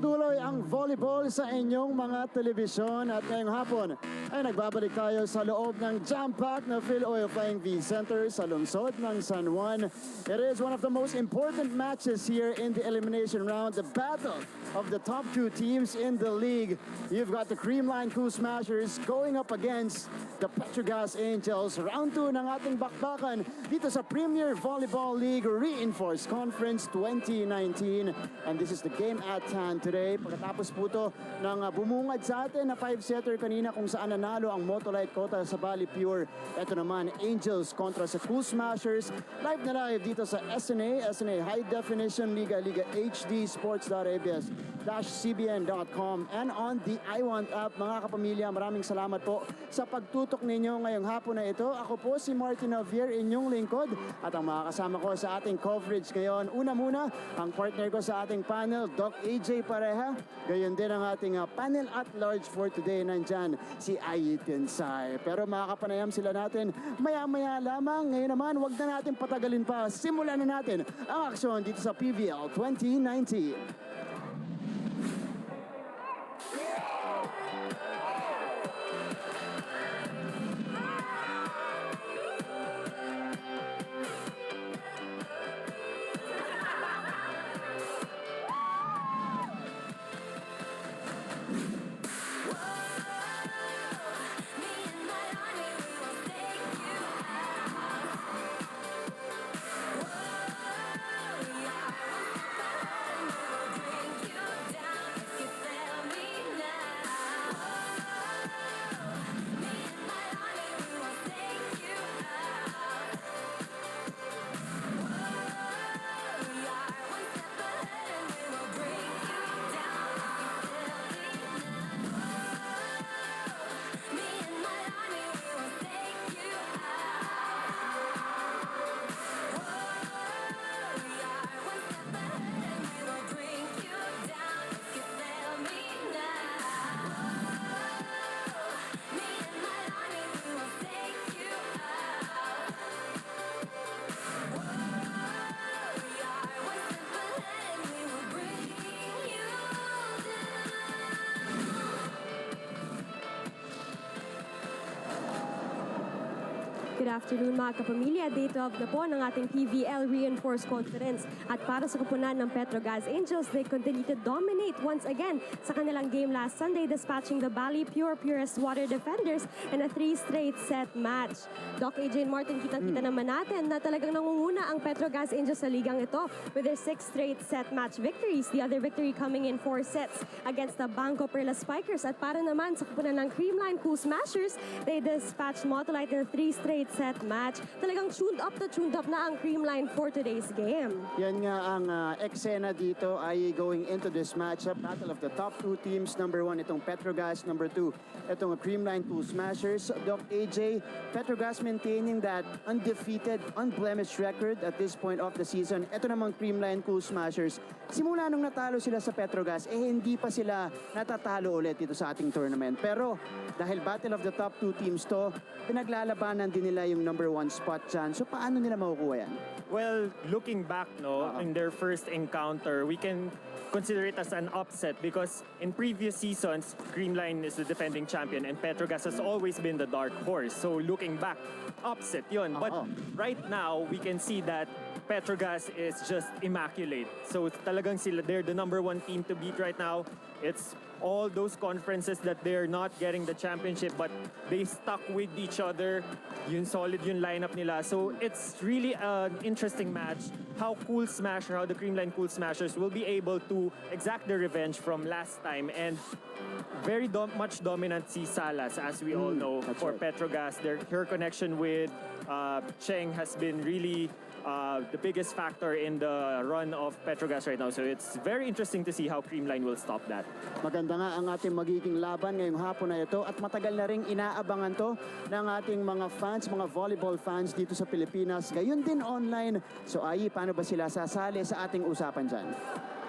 Patuloy ang volleyball sa inyong mga telebisyon at ngayong hapon ay nagbabalik tayo sa loob ng jam-packed na Phil Oil Flying V Center sa lungsod ng San Juan. It is one of the most important matches here in the elimination round, the battle of the top two teams in the league. You've got the Creamline Cool Smashers going up against the Petrogazz Angels. Round 2 ng ating bakbakan dito sa Premier Volleyball League Reinforced Conference 2019. And this is the game at hand today. Pagkatapos po ito ng bumungad sa atin na 5-setter kanina kung saan nanalo ang Motolite Kota sa Bali Pure. Ito naman, Angels kontra sa Cool Smashers. Live na live dito sa SNA High Definition Liga HD Sports.abs-cbn.com and on the iWant app. Mga kapamilya, maraming salamat po sa pagtutok ninyo ngayong hapon na ito. Ako po si Martin Javier, inyong lingkod, at ang mga kasama ko sa ating coverage ngayon. Una muna, ang partner ko sa ating panel, Doc AJ Pareha. Gayon din ang ating panel at large for today. Nandyan si Ayi Tinsay. Pero makakapanayam sila natin maya-maya lamang. Ngayon naman, wag na natin patagalin pa. Simulan na natin ang aksyon dito sa PVL 2019. Good afternoon mga kapamilya. Day 12 na po ng ating PVL Reinforced Conference. At para sa kupunan ng Petrogazz Angels, they continue to dominate once again sa kanilang game last Sunday, dispatching the Bali Purest Water Defenders in a 3-straight set match. Doc AJ and Martin, kita-kita naman natin na talagang nangunguna ang Petrogazz Angels sa ligang ito with their 6 straight set match victories. The other victory coming in 4 sets against the Banco Perla Spikers. At para naman sa kupunan ng Creamline Cool Smashers, they dispatched Motolite in a 3 straight set match. Talagang tuned up na ang Creamline for today's game. Yan nga ang eksena dito ay going into this matchup. Battle of the top two teams. Number 1 itong Petrogazz. Number 2 itong Creamline Cool Smashers. Doc AJ, Petrogazz maintaining that undefeated, unblemished record at this point of the season. Ito namang Creamline Cool Smashers. Simula nung natalo sila sa Petrogazz, hindi pa sila natatalo ulit dito sa ating tournament. Pero dahil battle of the top two teams to, pinaglalabanan din nila yung number 1 spot dyan. So paano nila makukuha yan? Well, looking back in their first encounter, we can consider it as an upset because in previous seasons, Creamline is the defending champion and Petrogazz has always been the dark horse. So looking back, upset yun. But right now, we can see that Petrogazz is just immaculate. So talagang sila, they're the number 1 team to beat right now. It's all those conferences that they're not getting the championship, but they stuck with each other. Yun solid yung lineup nila. So it's really an interesting match. How the Creamline Cool Smashers will be able to exact their revenge from last time. And very much dominant si Salas, as we all know, for Petrogazz. Her connection with Cheng has been really the biggest factor in the run of Petrogazz right now. So it's very interesting to see how Creamline will stop that. Maganda nga ang ating magiging laban ngayong hapon na ito at matagal na ring inaabangan to ng ating mga fans, mga volleyball fans dito sa Pilipinas. Gayon din online. So Ayi, paano ba sila sasali sa ating usapan dyan?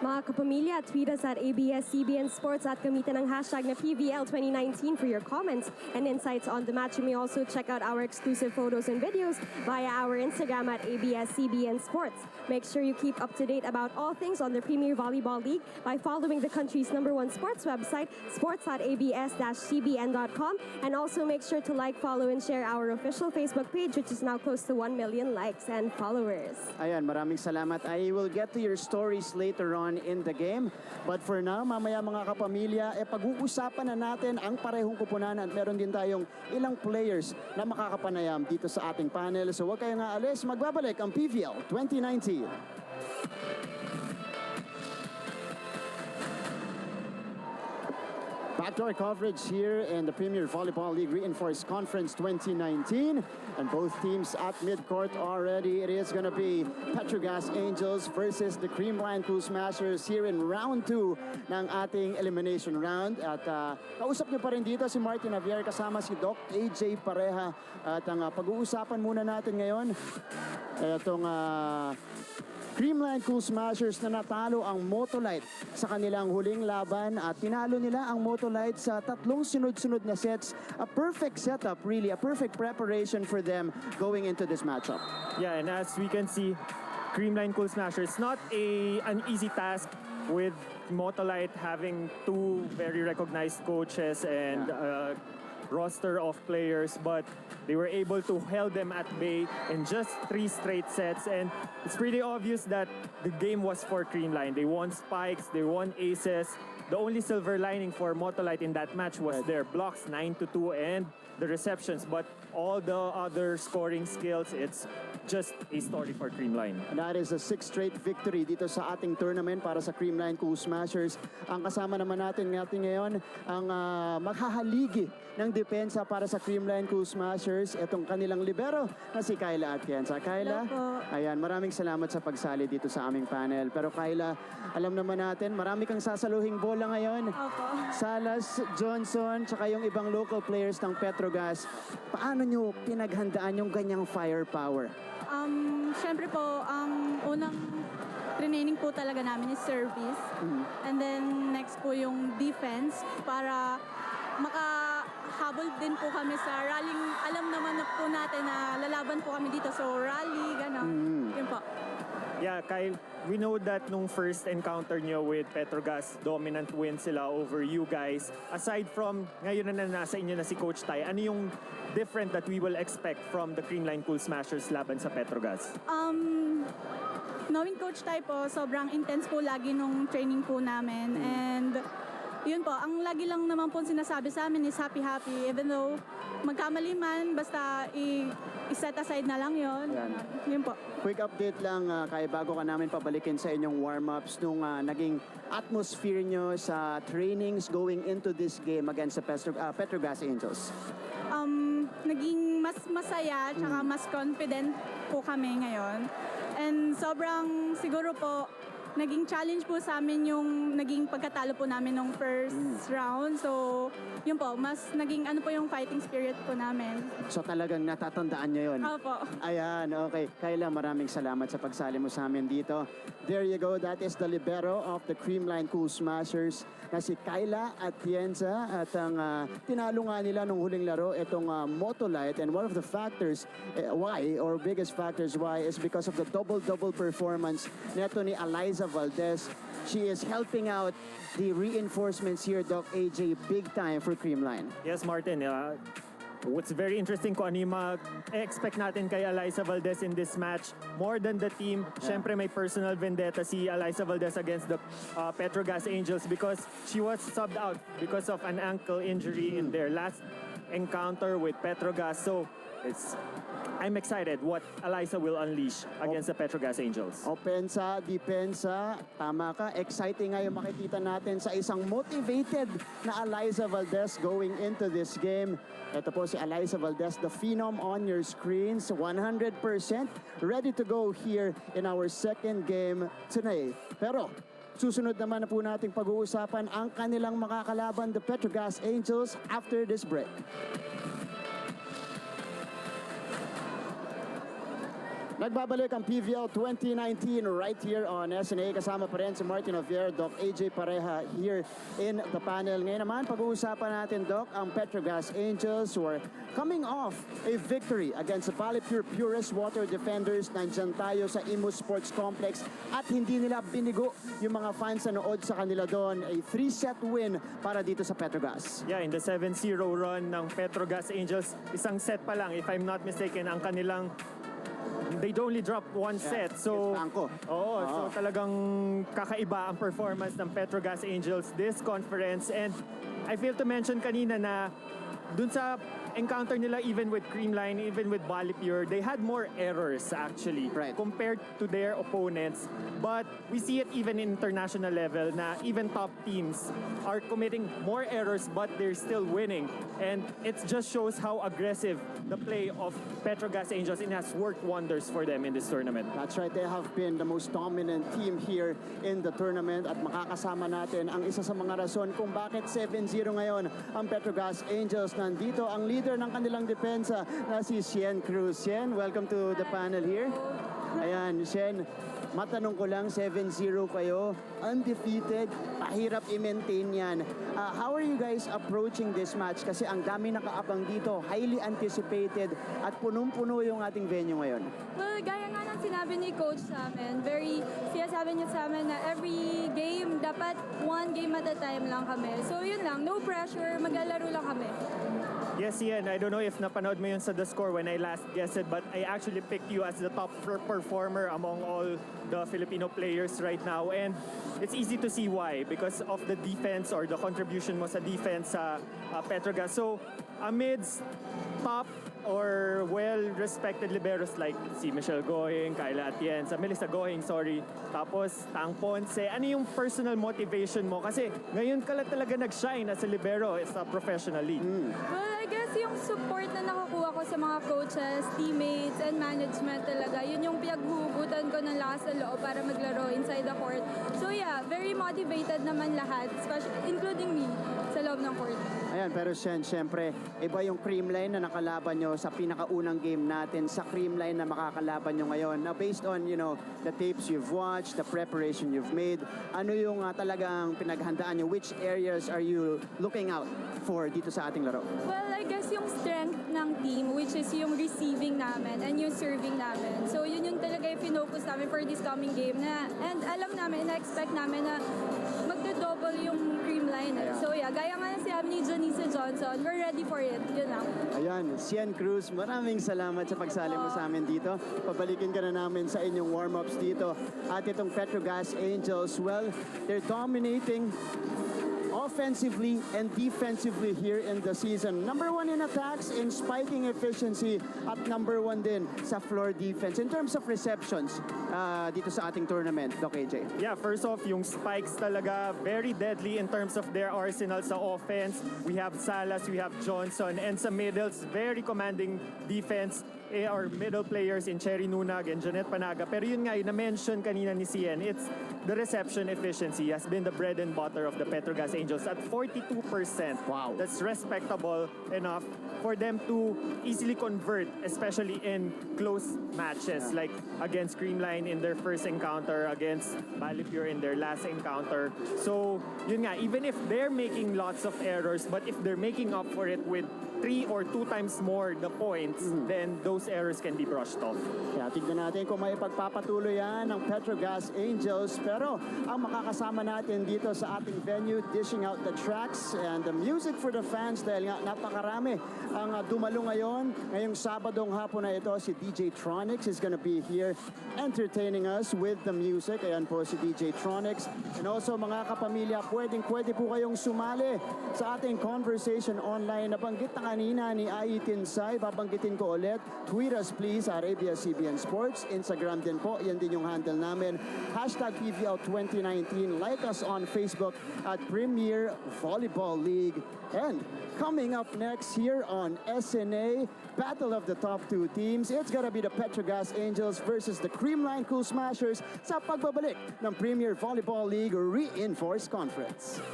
Mga kapamilya, tweet us at ABS-CBN Sports at gamitin ang hashtag na PVL2019 for your comments and insights on the match. You may also check out our exclusive photos and videos via our Instagram at ABS-CBN Sports. Make sure you keep up to date about all things on the Premier Volleyball League by following the country's #1 sports website, sports.abs-cbn.com, and also make sure to like, follow, and share our official Facebook page, which is now close to 1 million likes and followers. Ayan, maraming salamat. I will get to your stories later on in the game. But for now, mamaya mga kapamilya, pag-uusapan na natin ang parehong kupunan at meron din tayong ilang players na makakapanayam dito sa ating panel. So huwag kayong aalis, magbabalik ang PVL 2019. Back to our coverage here in the Premier Volleyball League Reinforced Conference 2019. And both teams at midcourt already. It is going to be Petrogazz Angels versus the Creamline Cool Smashers here in round 2 ng ating elimination round. At kausap niyo pa rin dito si Martin Javier kasama si Doc AJ Pareha. At ang pag-uusapan muna natin ngayon, itong Creamline Cool Smashers na natalo ang Motolite sa kanilang huling laban at tinalo nila ang Motolite sa 3 sunod-sunod na sets. A perfect setup, really, a perfect preparation for them going into this matchup. Yeah, and as we can see, Creamline Cool Smashers, not an easy task with Motolite having 2 very recognized coaches and roster of players, but they were able to hold them at bay in just 3 straight sets, and it's pretty obvious that the game was for Creamline. They won spikes, they won aces. The only silver lining for Motolite in that match was their blocks 9-2 and the receptions, but all the other scoring skills, it's just a story for Creamline. And that is a 6th straight victory dito sa ating tournament para sa Creamline Cool Smashers. Ang kasama naman natin ngayon, ang maghahaligi ng depensa para sa Creamline Cool Smashers, itong kanilang libero na si Kyla Atienza. Kyla, ayan, maraming salamat sa pagsali dito sa aming panel. Pero Kyla, alam naman natin, marami kang sasaluhing bola ngayon. Opo. Salas, Johnson, tsaka yung ibang local players ng Petrogazz. Paano nyo pinaghandaan yung ganyang firepower? Syempre po, ang unang training po talaga namin is service. And then next po yung defense para makahabol din po kami sa rallying. Alam naman na po natin na lalaban po kami dito. So rally, gano'n. Yun po. Yeah, Kyle, we know that nung first encounter nyo with Petrogazz, dominant win sila over you guys. Aside from ngayon na nasa inyo na si Coach Tai, ano yung different that we will expect from the Creamline Cool Smashers laban sa Petrogazz? Knowing Coach Tai po, sobrang intense po lagi nung training po namin. And yun po, ang lagi lang naman po sinasabi sa amin is happy-happy. Even though magkamali man, basta i-set aside na lang yun. Yun po. Quick update lang, kaya bago ka namin pabalikin sa inyong warm-ups nung naging atmosphere nyo sa trainings going into this game against the Petrogazz Angels. Naging mas masaya, tsaka mas confident po kami ngayon. And sobrang siguro po, naging challenge po sa amin yung naging pagkatalo po namin nung first round. So, yun po, mas naging ano po yung fighting spirit po namin. So talagang natatandaan nyo yun? Opo. Ayan, okay. Kayla, maraming salamat sa pagsali mo sa amin dito. There you go, that is the libero of the Creamline Cool Smashers na si Kyla Atienza. At ang tinalo nga nila nung huling laro, itong Motolite. And one of the factors why, or biggest factors why, is because of the double-double performance neto ni Eliza Valdez. She is helping out the reinforcements here, Doc AJ, big time for Creamline. Yes, Martin. What's very interesting kung ano yung expect natin kay Eliza Valdez in this match. More than the team, syempre may personal vendetta si Eliza Valdez against the Petrogazz Angels because she was subbed out because of an ankle injury in their last encounter with Petrogazz. So, I'm excited what Eliza will unleash against the Petrogazz Angels. Opensa, depensa, tama ka. Exciting nga yung makikita natin sa isang motivated na Eliza Valdez going into this game. Ito po si Eliza Valdez, the phenom on your screens, 100% ready to go here in our second game today. Pero susunod naman na po nating pag-uusapan ang kanilang makakalaban, the Petrogazz Angels, after this break. Nagbabalik ang PVL 2019 right here on SNA. Kasama pa rin si Martin Javier, Doc AJ Pareha here in the panel. Ngayon naman, pag-uusapan natin, Doc, ang Petrogazz Angels were coming off a victory against the Valipure Purist Water Defenders. Nandyan tayo sa Imus Sports Complex at hindi nila binigo yung mga fans na nood sa kanila doon. A 3-set win para dito sa Petrogazz. Yeah, in the 7-0 run ng Petrogazz Angels, isang set pa lang, if I'm not mistaken, ang kanilang they'd only drop one set. So, so talagang kakaiba ang performance ng Petrogazz Angels this conference. And I failed to mention kanina na dun sa encounter nila even with Creamline, even with Valipure, they had more errors actually compared to their opponents. But we see it even in international level na even top teams are committing more errors but they're still winning. And it just shows how aggressive the play of Petrogazz Angels, and has worked wonders for them in this tournament. That's right, they have been the most dominant team here in the tournament at makakasama natin ang isa sa mga rason kung bakit 7-0 ngayon ang Petrogazz Angels. Nandito ang leader ng kanilang depensa na si Sien Cruz. Sien, welcome to the panel here. Ayan, Sien, matanong ko lang, 7-0 kayo, undefeated, mahirap i-maintain yan. How are you guys approaching this match? Kasi ang dami nakaabang dito, highly anticipated at punong-puno yung ating venue ngayon. Well, gaya nga ng sinabi ni Coach sa amin, sinasabi niya sa amin na every game, dapat one game at a time lang kami. So yun lang, no pressure, maglalaro lang kami. Yes, Ian, I don't know if napanood mo yun sa The Score when I last guessed, but I actually picked you as the top performer among all the Filipino players right now. And it's easy to see why, because of the defense or the contribution mo sa defense sa Petrogazz. So, amidst top or well-respected liberos like si Michelle Gohing, Kyla Atienza, Melissa Gohing, tapos Tang Ponce, ano yung personal motivation mo? Kasi ngayon ka lang talaga nag-shine as a libero, as a professional league. Well, I guess yung support na nakukuha ko sa mga coaches, teammates, and management talaga, yun yung pinaghuhugutan ko ng lakas ng loob para maglaro inside the court. So yeah, very motivated naman lahat, especially including me sa loob ng court. Ayan, pero siyempre, iba yung Creamline na nakalaban nyo sa pinakaunang game natin, sa Creamline na makakalaban nyo ngayon. Now, based on, the tapes you've watched, the preparation you've made, ano yung talagang pinaghandaan nyo? Which areas are you looking out for dito sa ating laro? Well, I guess yung strength ng team, which is yung receiving namin and yung serving namin. So, yun yung talaga yung finocus namin for this coming game na, and alam namin, na-expect namin na magdo-double yung Creamline. So, yeah, gaya nga na sinabi ni Janice Johnson, we're ready for it. Yun lang. Ayan, Sien Cruz, maraming salamat sa pagsali mo sa amin dito. Pabalikin ka na namin sa inyong warm-ups dito. At itong Petrogazz Angels, well, they're dominating offensively and defensively here in the season. Number 1 in attacks, in spiking efficiency, at number 1 din sa floor defense. In terms of receptions dito sa ating tournament, Doc AJ. Yeah, first off, yung spikes talaga very deadly in terms of their arsenal sa offense. We have Salas, we have Johnson, and sa middles, very commanding defense. Our middle players in Cherry Nunag and Janet Panaga. Pero yun nga, yung na-mention kanina ni Sien, it's the reception efficiency has been the bread and butter of the Petrogazz Angels at 42%. Wow. That's respectable enough for them to easily convert, especially in close matches, like against Creamline in their first encounter, against Valipure in their last encounter. So, yun nga, even if they're making lots of errors, but if they're making up for it with 3 or 2 times more the points, then those errors can be brushed off. Kaya tignan natin kung may pagpapatuloy yan ng Petrogazz Angels. Pero ang makakasama natin dito sa ating venue, dishing out the tracks and the music for the fans dahil nga napakarami ang dumalo ngayon. Ngayong Sabadong hapon na ito, si DJ Tronics is gonna be here entertaining us with the music. Ayan po si DJ Tronics. And also mga kapamilya, pwede po kayong sumali sa ating conversation online. Nabanggit na kanina ni Ai Tinsay, babanggitin ko ulit. Tweet us please at ABS-CBN Sports. Instagram din po, yan din yung handle namin. Hashtag PVL2019. Like us on Facebook at Premier Volleyball League. And coming up next here on SNA, Battle of the Top 2 Teams, it's gonna be the Petrogazz Angels versus the Creamline Cool Smashers sa pagbabalik ng Premier Volleyball League Reinforced Conference.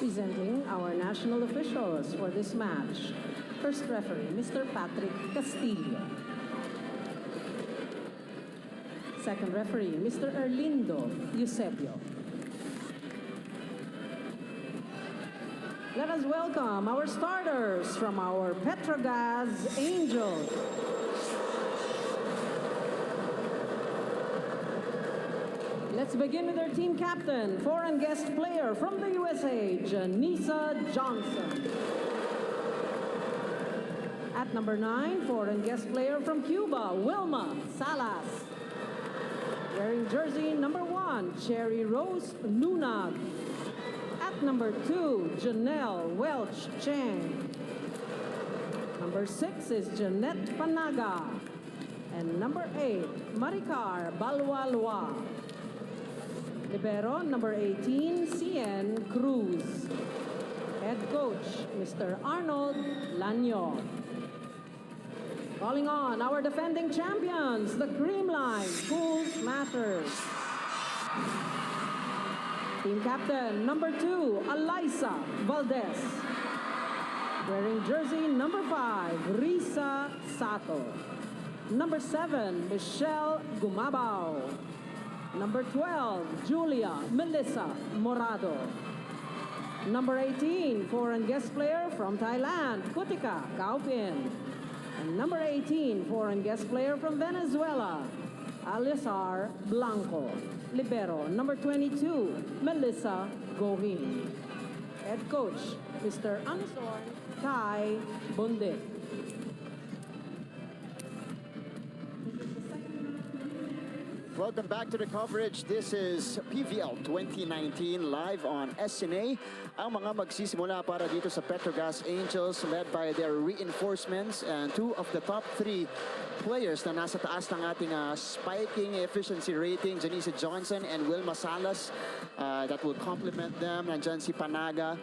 Presenting our national officials for this match. First referee, Mr. Patrick Castillo. Second referee, Mr. Erlindo Eusebio. Let us welcome our starters from our Petrogazz Angels. Let's begin with our team captain, foreign guest player from the USA, Janisa Johnson. At number 9, foreign guest player from Cuba, Wilma Salas. Wearing jersey number 1, Cherry Rose Nunag. At number 2, Janelle Welch Cheng. Number 6 is Jeanette Panaga. And number 8, Maricar Balwalwa. Libero, number 18, Cien Cruz. Head coach, Mr. Arnold Lanyo. Calling on our defending champions, the Creamline Schools Masters. Team captain, number 2, Alyssa Valdez. Wearing jersey number 5, Risa Sato. Number 7, Michelle Gumabao. Number 12, Julia Melissa Morado. Number 18, foreign guest player from Thailand, Kutika Kaupin. And number 18, foreign guest player from Venezuela, Alisar Blanco. Libero, number 22, Melissa Gohin. Head coach, Mr. Anisor Kai Bundit. Welcome back to the coverage. This is PVL 2019 live on SNA. Ang mga magsisimula para dito sa Petrogazz Angels led by their reinforcements and 2 of the top 3 players na nasa taas ng ating spiking efficiency rating, Janisa Johnson and Wilma Salas, that will complement them. Nandyan si Panaga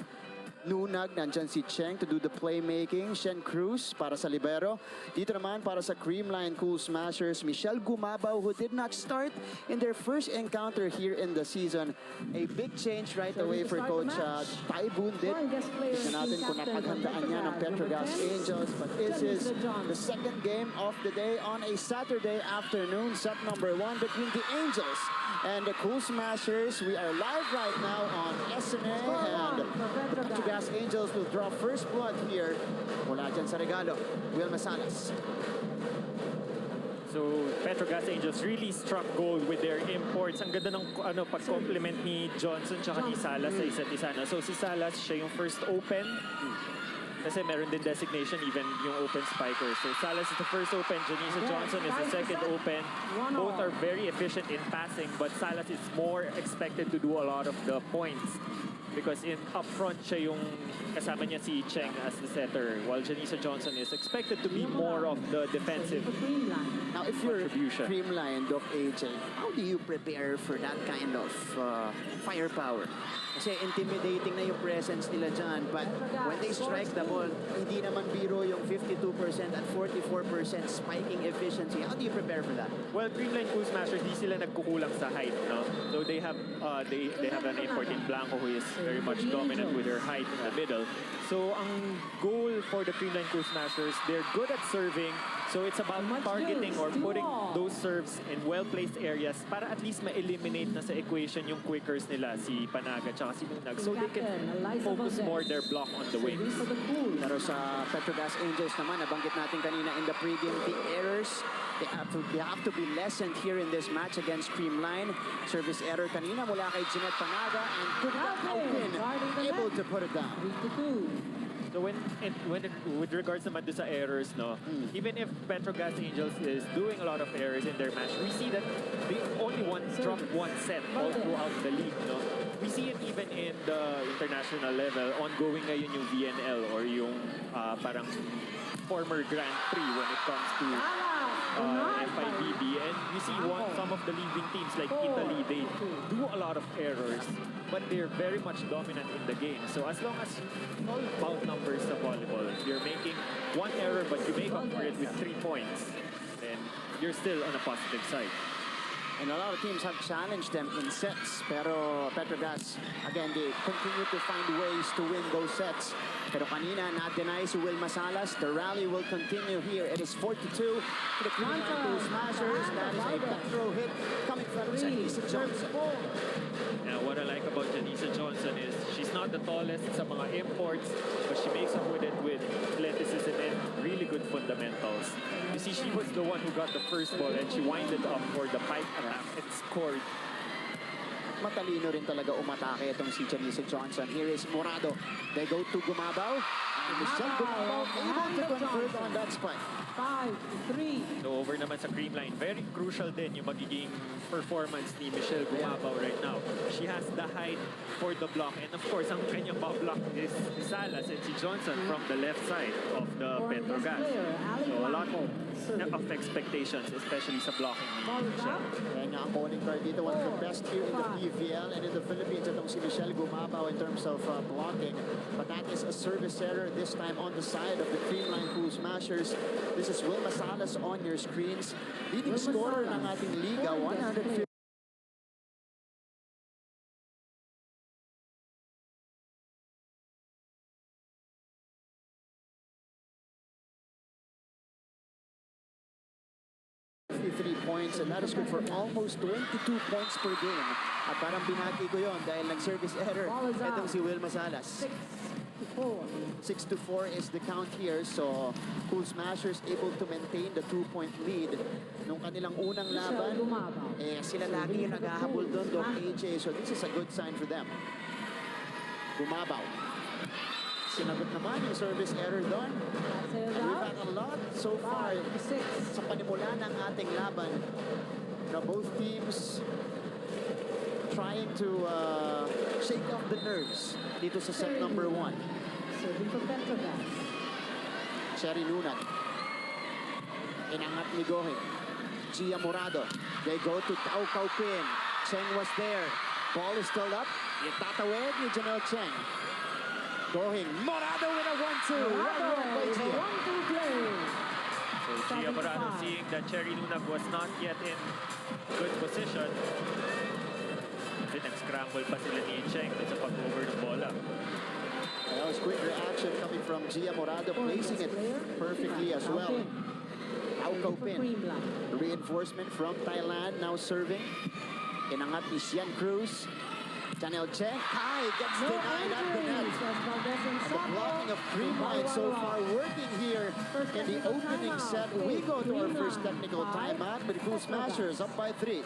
Nunag, nandyan si Cheng to do the playmaking. Cien Cruz para sa libero. Dito naman para sa Creamline Cool Smashers, Michelle Gumabao, who did not start in their first encounter here in the season. A big change right away for Coach Tai Bundit. Tignan natin kung napaghandaan niya ng Petrogazz Angels. But this is the second game of the day on a Saturday afternoon. Set number 1 between the Angels and the Cool Smashers. We are live right now on SNA, and the Petrogazz Angels will draw first blood here. Wala dyan sa regalo, Wilma Salas. So, Petrogazz Angels really struck gold with their imports. Ang ganda ng pag-complement ni Johnson tsaka ni Salas sa isa't isa. No? So, si Salas, siya yung first open. Kasi meron din designation even yung open spiker. So, Salas is the first open. Janisa Johnson is the second open. Both are very efficient in passing, but Salas is more expected to do a lot of the points. Because up front, siya yung kasama niya si Cheng as the setter, while Janisa Johnson is expected to be more of the defensive Now, if you're contribution. Creamline, Doc AJ, how do you prepare for that kind of firepower? Kasi intimidating na yung presence nila dyan, but when they strike the ball, hindi naman biro yung 52% and 44% spiking efficiency. How do you prepare for that? Well, Creamline Cool Smashers, di sila nagkukulang sa height, no? So they have an import in Blanco who is very much dominant with their height in the middle. So ang goal for the Creamline Cool Smashers, they're good at serving. So it's about targeting or putting those serves in well-placed areas para at least ma-eliminate na sa equation yung quickers nila, si Panaga tsaka si Nunag. So they can focus more their block on the wings. Pero sa Petrogazz Angels naman, nabanggit natin kanina in the pregame, the errors, they have to be lessened here in this match against Creamline. Service error kanina mula kay Jeanette Panaga, and Kaupin able to put it down. So with regards naman sa errors, no, even if Petrogazz Angels is doing a lot of errors in their match, we see that they only dropped one set all throughout the league, no. We see it even in the international level, ongoing ngayon yung VNL or yung parang former Grand Prix when it comes to FIVB, and you see some of the leading teams like Italy, they do a lot of errors, but they're very much dominant in the game. So as long as all bout numbers sa volleyball, if you're making one error but you make up for it with 3 points, then you're still on a positive side. And a lot of teams have challenged them in sets. Pero petrogazz, again, they continue to find ways to win those sets. Pero kanina, not-deny si Will Masalas. The rally will continue here. It is 42 to the Creamline Smashers. That is a Petro hit coming from Janisa Johnson. Now, what I like about Janisa Johnson is she's not the tallest sa mga imports, but she makes up with it with athleticism and really good fundamentals. You see, she was the one who got the first ball and she winded up for the pipe attack and scored. Matalino rin talaga umatake itong si Janisa Johnson. Here is Morado. They go to Gumabaw. And Michelle Gumabaw able to convert on that spike. 5-3. So over naman sa Creamline, very crucial din yung magiging performance ni Michelle Gumabaw right now. She has the height for the block, and of course, ang kanyang block is Salas and si Johnson from the left side of the petrogazz. So a lot of expectations, especially sa blocking ni Michelle. And ang calling card dito, one of the best here in the PVL and in the Philippines, itong si Michelle Gumabaw in terms of blocking. But that is a service error this time on the side of the Creamline Pool Smashers. This is Will Masalas on your screens. Leading scorer ng ating liga, 150. Points, and that is good for almost 22 points per game. At parang binati ko yon dahil nag-service error itong si Will Masalas. 6-4 is the count here, so Pool Smashers able to maintain the 2-point lead. Nung kanilang unang laban, sila lagi yung naghahabol doon, AJ, so this is a good sign for them. Gumabaw. Sinagot naman yung service error doon. We've had a lot so far sa panimula ng ating laban na both teams trying to shake off the nerves dito sa set number 1. Serving for Petrogazz. Cherry Lunat. Inangat ni Gohing. Gia Morado. They go to Tao Kaupin. Cheng was there. Ball is still up. Itatawid ni Janelle Cheng. Gohing. Morado with a 1-2. Morado, the 1-2 play. So Gia Morado seeing that Cherry Lunag was not yet in good position. Then nag-scramble pa sila ni Cheng sa pag-over ng bola. That was quick reaction coming from Gia Morado, placing it perfectly as well. Auko Pin. Reinforcement from Thailand, now serving. Inangat ni Sian Cruz. Janelle Cheng. Kai gets denied at the net. The blocking of Creamline so far working here in the opening set. We go to our first technical timeout, but Pool Smashers up by 3.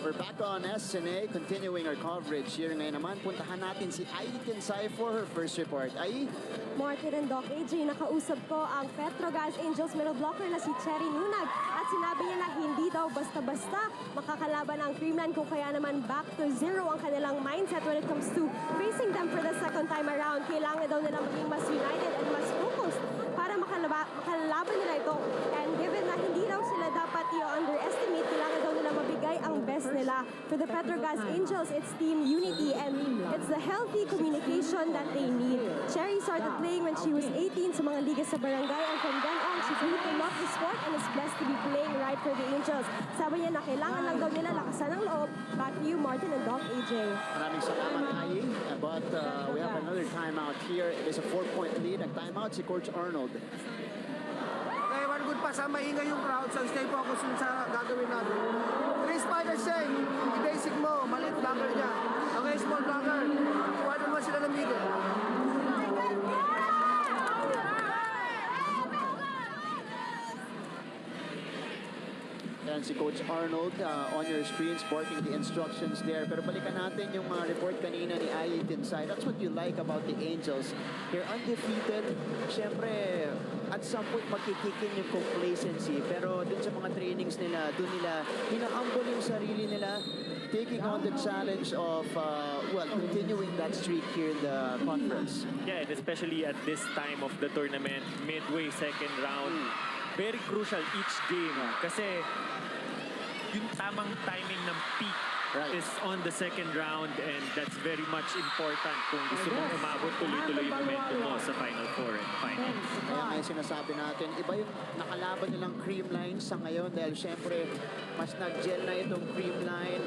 We're back on SNA, continuing our coverage here. Ngayon naman, puntahan natin si Ai Tinsay for her first report. Ai? Martin and Doc AJ, nakausap ko ang Petrogazz Angels middle blocker na si Cherry Nunag at sinabi niya na hindi daw basta-basta makakalaban ang Creamline kung kaya naman back to zero ang kanilang mindset when it comes to facing them for the second time around. Kailangan daw nila maging mas united and mas focused para makalaban nila ito. And given na hindi daw sila dapat i-underestimate, kailangan daw nila mabigay ang best nila. For the Petrogazz Angels, it's team unity and it's the healthy communication that they need. Cherry started playing when she was 18 sa mga liga sa barangay, and from then on, she grew to love the sport and is blessed to be playing right for the Angels. Sabi niya na kailangan lang daw nila lakasan ang loob. Back to you, Martin and Doc AJ. Maraming salamat, Ai. But we have another timeout here. It is a 4-point lead. Ang timeout si Coach Arnold. Okay, one good pa sa maingay yung crowd, so stay focused sa gagawin natin. 3 spiders siya, i-basic mo, maliit blocker niya. Okay, small blocker. Iwanan mo sila ng bigay. Yan si Coach Arnold on your screens, barking the instructions there. Pero balikan natin yung report kanina ni Ai Tinsay. That's what you like about the Angels. They're undefeated. Siyempre, at some point makikikin yung complacency. Pero dun sa mga trainings nila, dun nila hinahambol yung sarili nila, taking on the challenge of, continuing that streak here in the conference. Yeah, and especially at this time of the tournament, midway second round, very crucial each game kasi yung tamang timing ng peak Right. is on the second round, and that's very much important kung gusto mong umabot tuloy-tuloy yung momentum mo sa Final Four and Finals. Kaya nga yung sinasabi natin, iba yung nakalaban nilang Creamline sa ngayon dahil syempre mas nag-gel na itong Creamline,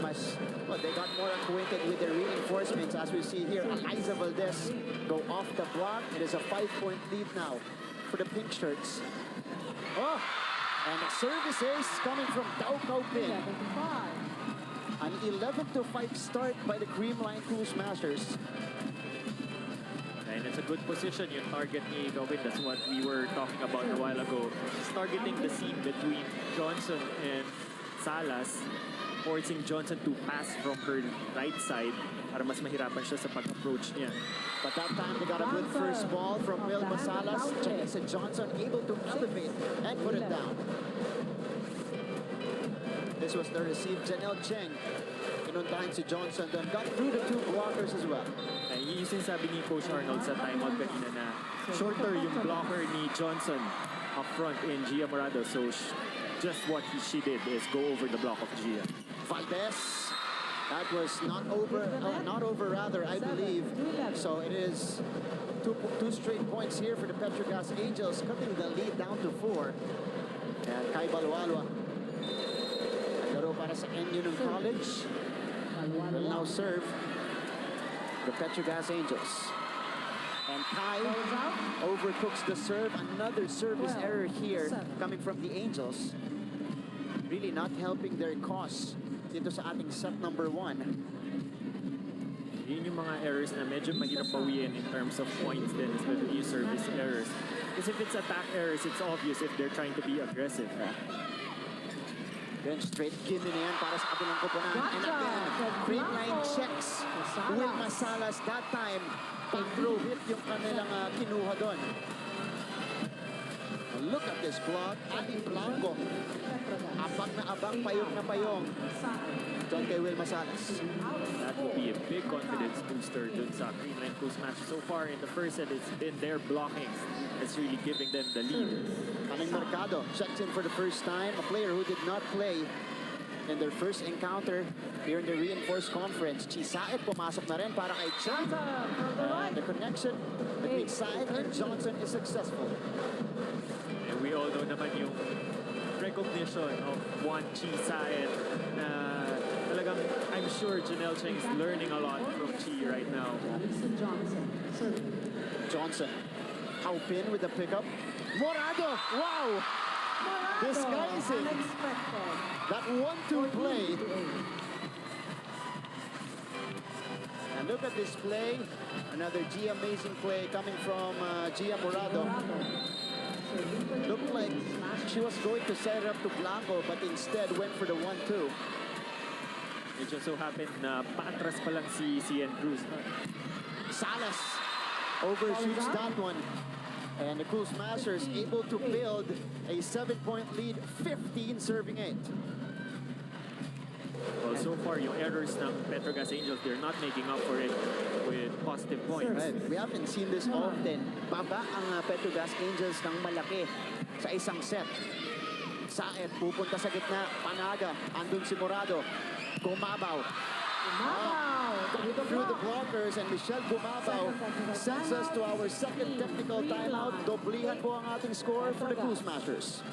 well, they got more acquainted with their reinforcements. As we see here, Eliza Valdez go off the block. It is a 5-point lead now for the pink shirts. Oh, and services coming from Tao Cao Pin. 11-5. An 11-5 start by the Creamline Cool Smashers. And it's a good position yung target ni Gawin. That's what we were talking about a while ago. She's targeting the seam between Johnson and Salas, forcing Johnson to pass from her right side para mas mahirapan siya sa pag-approach niya. But that time they got a good first ball from Wilma Salas. Janessa Johnson able to elevate and put it down. This was the receive. Janelle Cheng inuntahan si Johnson then got through the two blockers as well. Yun yung sinasabi ni Coach Arnold sa timeout kanina na shorter yung blocker ni Johnson up front in Gia Morado. So just what she did is go over the block of Gia. Valdez. That was not over rather, I believe. So it is two straight points here for the Petrogazz Angels, cutting the lead down to 4. And Kai Balwalwa, naglaro para sa NU ng college, will now serve the Petrogazz Angels. And Kai overcooks the serve. Another service error here coming from the Angels. Really not helping their cause dito sa ating set number 1. Yun yung mga errors na medyo mahirap bawiin in terms of points din, especially yung service errors. Because if it's attack errors, it's obvious if they're trying to be aggressive. Then straight gimme na yan para sa kabilang koponan. And again, Creamline checks. Wilma Salas that time, pag-throw hit yung kanilang kinuha doon. Look at this block. Adi Blanco. Abang na abang, payong na payong. Doon kay Wilma Salas. That will be a big confidence booster dun sa Creamline Cool Smash. So far in the first set, it's been their blocking that's really giving them the lead. Kaming Mercado checks in for the first time. A player who did not play in their first encounter here in the reinforced conference. Chisaet pumasok na rin para kay Chang. The connection between Saet and Johnson is successful. And we all know naman yung recognition of Juan Chi Saet na talagang I'm sure Janelle Cheng is learning a lot from Chi right now. Johnson. Cao Pin with the pickup. Morado! Wow! Disguising that 1-2 play. And look at this play. Another G amazing play coming from Gia Morado. Looked like she was going to set it up to Blanco, but instead went for the 1-2. It just so happened na paatras pa lang si Cian Cruz. Salas overshoots that one. And the Cool Smashers able to build a 7-point lead, 15 serving 8. Well, so far, yung errors ng Petrogazz Angels, they're not making up for it with positive points. Right. We haven't seen this often. Baba ang Petrogazz Angels ng malaki sa isang set. Saet pupunta sa gitna, Panaga, andun si Morado. Gumabaw. Through the blockers, and Michelle Gumabaw sends us to our second technical timeout. Doblihan po ang ating score for the Cool Smashers.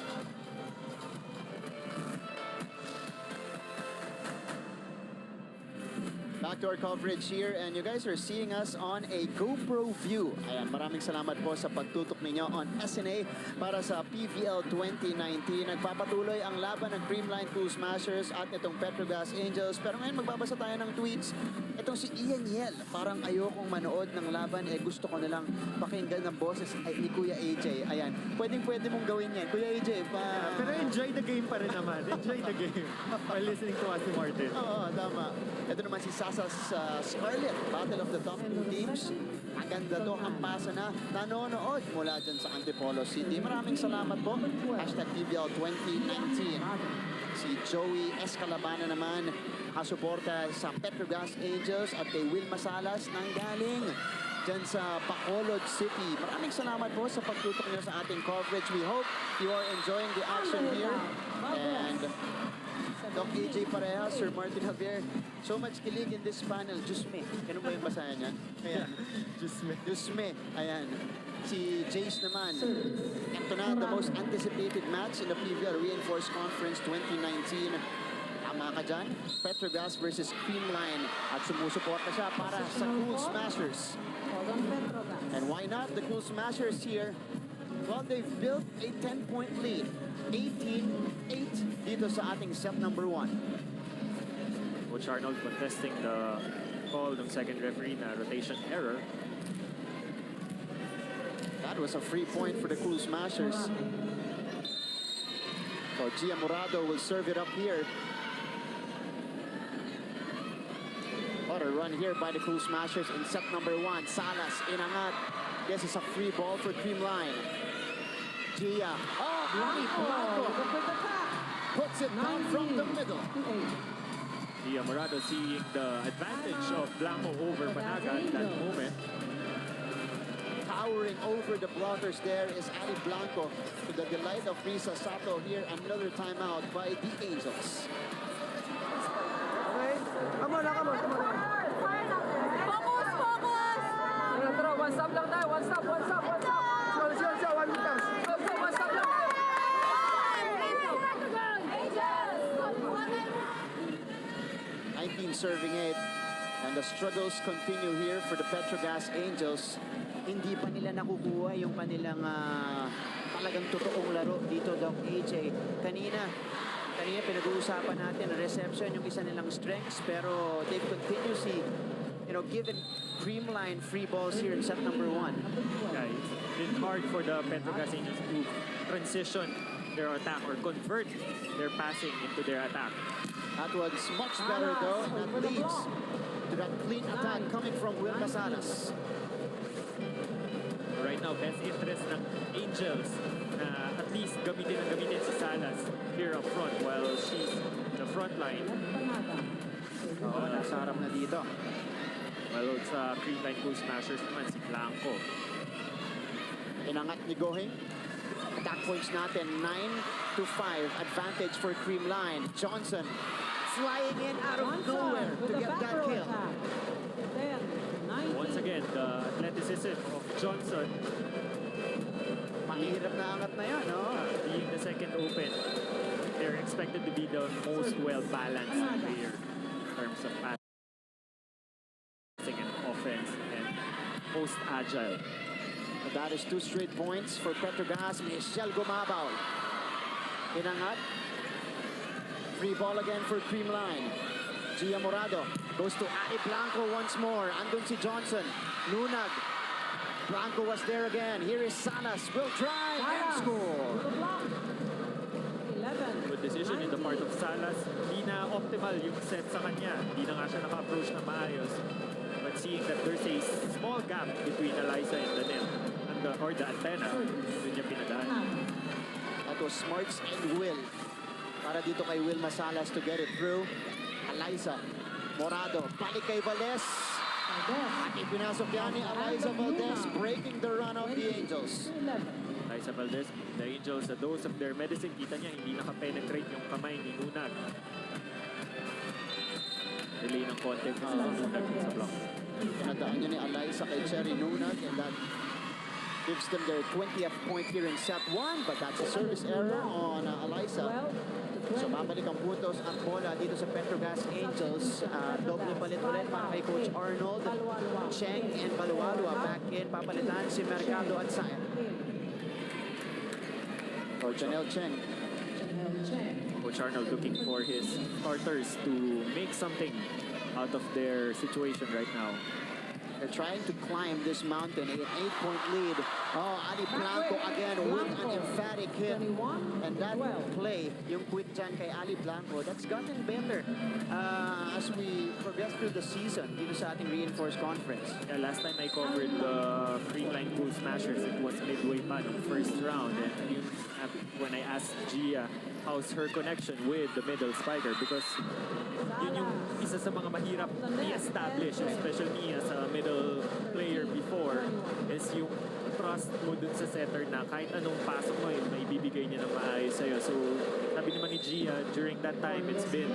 Back to our coverage here, and you guys are seeing us on a GoPro view. Ayan, maraming salamat po sa pagtutok ninyo on SNA para sa PVL 2019. Nagpapatuloy ang laban ng Creamline Cool Smashers at itong Petrogazz Angels. Pero ngayon magbabasa tayo ng tweets. Itong si Ian Yel, parang ayokong manood ng laban, gusto ko nalang pakinggan ng boses ni Kuya AJ. Ayan, pwede mong gawin yan. Kuya AJ, Pero enjoy the game pa rin naman. Enjoy the game while listening to Ate Martin. Oo, tama. Ito naman si Sasas Scarlett, Battle of the Top 2 Teams. Maganda to, ang pasa na nanonood mula dyan sa Antipolo City. Maraming salamat po. Hashtag PVL 2019. Si Joey Escalabana naman, nakasuporta sa Petrogazz Angels at kay Wilma Salas nang galing dyan sa Bacolod City. Maraming salamat po sa pagtutok niyo sa ating coverage. We hope you are enjoying the action here. And Doc AJ Pareha, Sir Martin Javier, so much kilig in this panel. Diyos me. Ganun ba yung basahan niya? Ayan. Diyos me. Ayan. Si Jace naman. Ito na, the most anticipated match in the PVL Reinforced Conference 2019. Tama ka dyan? Petrogazz versus Creamline. At sumusuporta siya para sa Cool Smashers. Hold on, petrogazz. And why not? The Cool Smashers here, well, they've built a 10-point lead. 18-8 dito sa ating set number 1. Coach Arnold contesting the call ng second referee na rotation error. That was a free point for the Cool Smashers. So Gia Morado will serve it up here. What a run here by the Cool Smashers in set number 1. Salas, inangat. This is a free ball for Creamline. Gia. Oh, Blanco puts it down from the middle. Gia Morado seeing the advantage of Blanco over Panaga at that moment. Towering over the blockers there is Ali Blanco. To the delight of Risa Sato here, another timeout by the Angels. Okay? Come on. Focus, focus! Tara, one stop lang tayo. One stop. Siya, 1 minutes. One stop lang tayo. 19 serving 8. And the struggles continue here for the Petrogazz Angels. Hindi pa nila nakukuha yung kanilang talagang totoong laro dito, Doc AJ. Kanina pinag-uusapan natin reception, yung isa nilang strengths, pero they've continuously, given Creamline free balls here in set number 1. Yeah, it's been hard for the Petrogazz Angels to transition their attack or convert their passing into their attack. That was much better though, and that leads to that clean attack coming from Wilma Salas. Right now, best interest ng Angels na at least gamitin si Salas here up front while she's the front line. Oo, nasa harap na dito. While sa Creamline Cool Smashers naman, si Blanco. Inangat ni Gohing. Attack points natin, 9-5. Advantage for Creamline. Johnson flying in out of nowhere to get that kill. Once again, the athleticism of Johnson Mahirap na angat na yan, no? being the second open. They're expected to be the most well-balanced player in terms of passing and offense and most agile. But that is 2 straight points for Petrogazz. Michelle Gumabaw. Inangat. Free ball again for Creamline. Gia Morado goes to Ali Blanco once more. Andun si Johnson. Lunag. Blanco was there again. Here is Salas. Will drive and score. 11. Good decision in the part of Salas. Hindi na optimal yung set sa kanya. Hindi na nga siya naka-approach na maayos. But seeing that there's a small gap between Eliza and the net, or the antenna, doon niya pinadaan. That was Smarts and Will. Para dito kay Will Masalas to get it through. Eliza. Morado. Balik kay Valdez. At ipinasok yan ni Eliza Valdez, breaking the run of the Angels. Eliza Valdez, the Angels, the dose of their medicine, kita niya hindi nakapenetrate yung kamay ni Lunag. Delay ng konti sa Lunag sa block. Pinadaan niya ni Eliza kay Cherry Nunag, and that gives them their 20th point here in set 1, but that's a service error on Eliza. So babalik ang puntos at bola dito sa Petrogazz Angels. Doble palit ulit para kay Coach Arnold. Cheng and Balualua back in. Papalitan si Mercado at Sayan. Or Janelle Cheng. Coach Arnold looking for his starters to make something out of their situation right now. They're trying to climb this mountain. An 8-point lead. Oh, Ali Blanco again with an emphatic hit. And that play, yung quick dyan kay Ali Blanco, that's gotten better as we progress through the season dito sa ating reinforced conference. Yeah, last time I covered the Creamline Cool Smashers, it was midway pa ng first round. And yung when I asked Gia how's her connection with the middle spiker because yun yung isa sa mga mahirap i-establish, especially me as a middle player before, is yung trust mo dun sa setter na kahit anong pasok mo, may bibigay niya ng maayos sa'yo. So, sabi naman ni Gia, during that time, it's been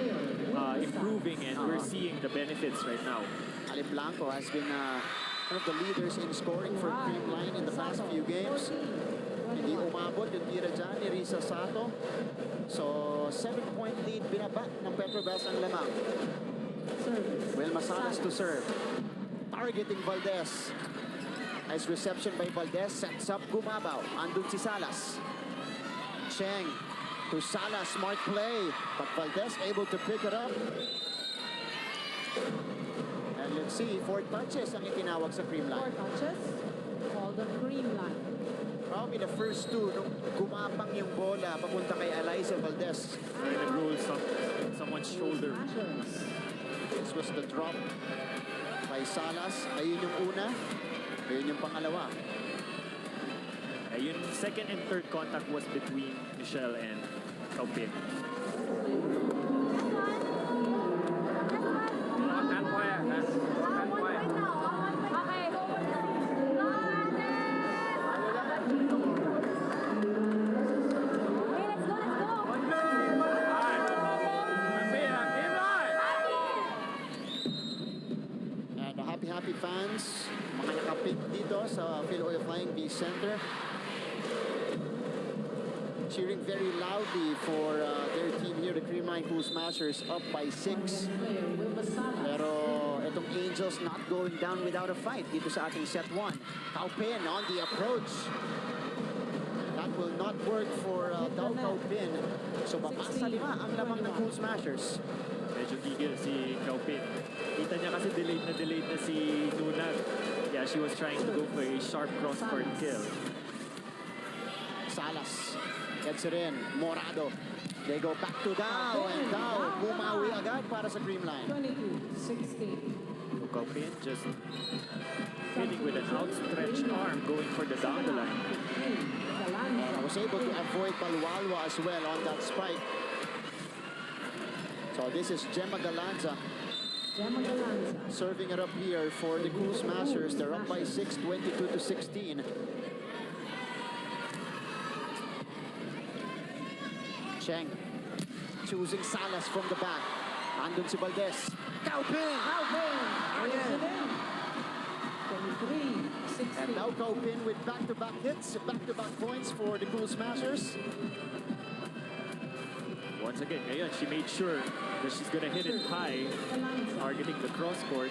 improving and we're seeing the benefits right now. Ali Blanco has been one of the leaders in scoring for Creamline in the past few games. Hindi umabot yung tira dyan ni Risa Sato. So, 7-point lead binaba ng petrogazz ang lamang. Wilma Salas to serve. Targeting Valdez. Nice reception by Valdez. Sets up Gumabaw. Andun si Salas. Cheng to Salas. Smart play. But Valdez able to pick it up. And let's see, 4 touches ang itinawag sa 4 Creamline. touches. Called the Creamline. Probably the first 2 nung gumapang yung bola papunta kay Eliza Valdez. Trying to roll someone's shoulder. This was the drop by Salas. Ayun yung una. Ayun yung pangalawa. Yung second and third contact was between Michelle and Taupin. And happy fans, mga nakapik dito sa Phil Oil Flying V Center. Cheering very loudly for their team here, the Creamline Cool Smashers, up by 6. Pero itong Angels not going down without a fight dito sa ating set 1. Taupin on the approach. That will not work for Dao Taupin. So babasa 5 ang lamang ng Cool Smashers. Medyo gigil si Taupin. Kita niya kasi delayed na si Nunag. Yeah, she was trying to go for a sharp cross-court kill. Salas gets it in. Morado. They go back to Dao. And Dao bumawi agad para sa Creamline. 22-16. Taupin just hitting with an outstretched arm, going for the down the line. And was able to avoid Balwalwa as well on that spike. So this is Gemma Galanza serving it up here for the Cool Smashers. They're up by 6, 22-16. Cheng choosing Salas from the back. Andun si Valdez. Taupin! 23-16. And now Taupin with back-to-back hits, back-to-back points for the Cool Smashers. Once again, ngayon, she made sure that she's gonna hit it high, targeting the cross court.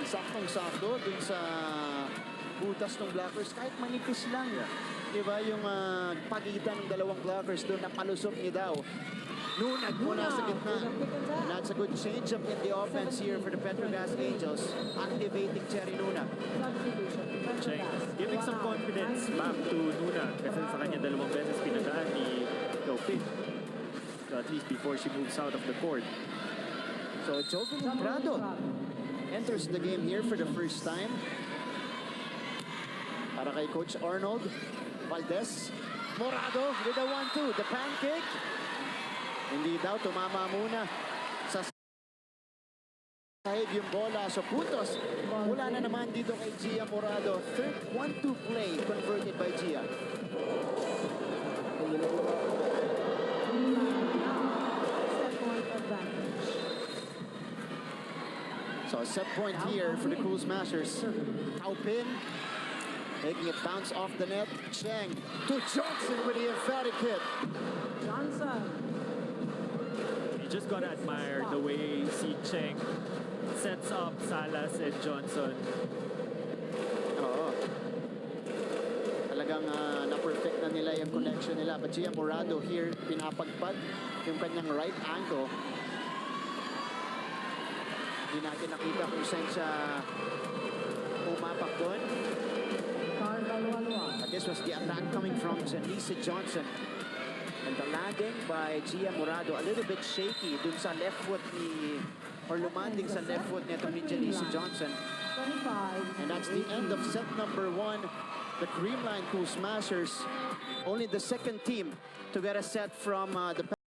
Saktong-sakto dun sa butas ng blockers, kahit manipis lang. Diba yung pagitan ng dalawang blockers doon na palusot ni Dao. Nunag muna sa gitna. And that's a good change-up in the offense here for the Petrogazz Angels. Activating Cherry Nunag. Cheng giving some confidence back to Nunag kasi sa kanya dalawang beses pinagaan ni Taupin. So at least before she moves out of the court. So Jovelyn Prado enters the game here for the first time. Para kay Coach Arnold. Valdez. Morado with a 1-2. The pancake. Hindi daw, tumama muna sa sahig yung bola. So puntos. Mula na naman dito kay Gia Morado. Third 1-2 play converted by Gia. So a set point here for the Cool Smashers. Taupin making it bounce off the net. Cheng to Johnson with the emphatic hit. Johnson. You just gotta admire the way si Cheng sets up Salas and Johnson. Oo. Talagang na-perfect na nila yung connection nila. But Gia Morado here, pinapagpad yung kanyang right ankle. Hindi natin nakita kung saan siya pumapak doon. But this was the attack coming from Janice Johnson. And the landing by Gia Morado, a little bit shaky dun sa left foot ni, or lumanding sa left foot nito ni Janice Johnson. 25. And that's the end of set number 1. The Creamline Cool Smashers, only the second team to get a set from the